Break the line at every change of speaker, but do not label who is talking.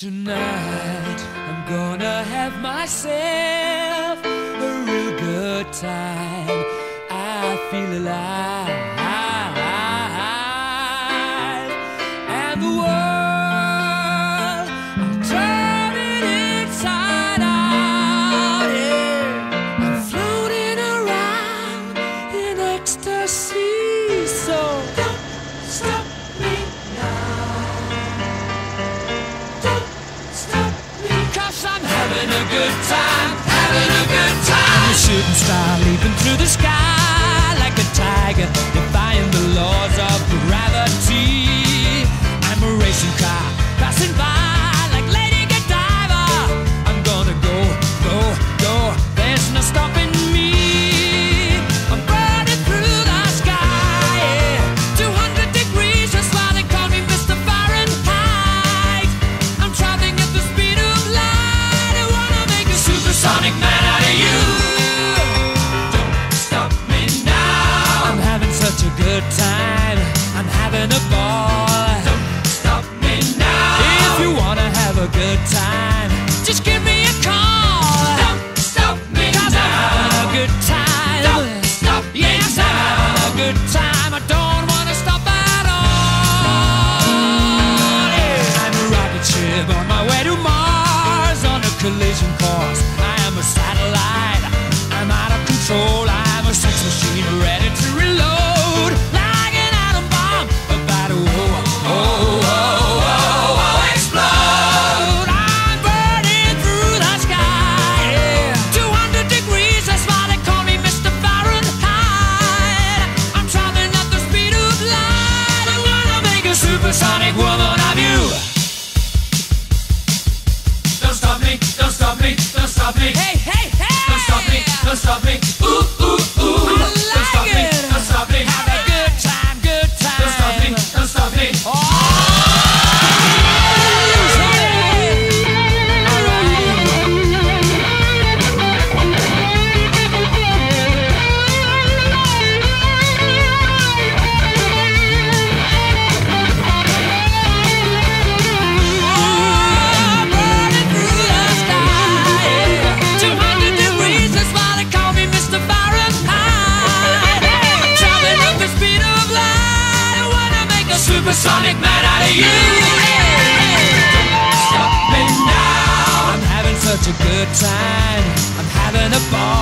Tonight, I'm gonna have myself a real good time. I feel alive, and the world, I'm turning inside out. Yeah. I'm floating around in ecstasy, so don't stop me now. I'm having a good time, having a good time. I'm a shooting star leaping through the sky like a tiger, defying the laws of gravity. I'm a racing car passing by like Lady Godiva. I'm gonna go, go, go. There's no stopping me. I'm burning through the sky, yeah. 200 degrees, that's why they call me Mr. Fahrenheit. I'm traveling at the speed of light. Supersonic man out of you. Don't stop me now. I'm having such a good time. I'm having a ball. Don't stop me now. If you wanna have a good time, just give me a call. Don't stop me now. 'Cause I'm having a good time. Don't stop me now. Yes, I'm having a good time. I don't wanna stop at all. Yeah. I'm a rocket ship on my way to Mars on a collision course. Satellite, I'm out of control. I'm a sex machine ready to reload, like an atom bomb about to explode. I'm burning through the sky, yeah. 200 degrees, that's why they call me Mr. Fahrenheit. I'm traveling at the speed of light. I'm gonna make a supersonic woman of you. Don't stop me, don't stop me, don't stop me. Hey, hey, hey! Don't stop me, don't stop me. Ooh, ooh, ooh. I like don't stop it. Me, don't stop me. Have a good time, good time. Don't stop me, don't stop me. Oh! Supersonic man out of you. Don't stop me now. I'm having such a good time. I'm having a ball.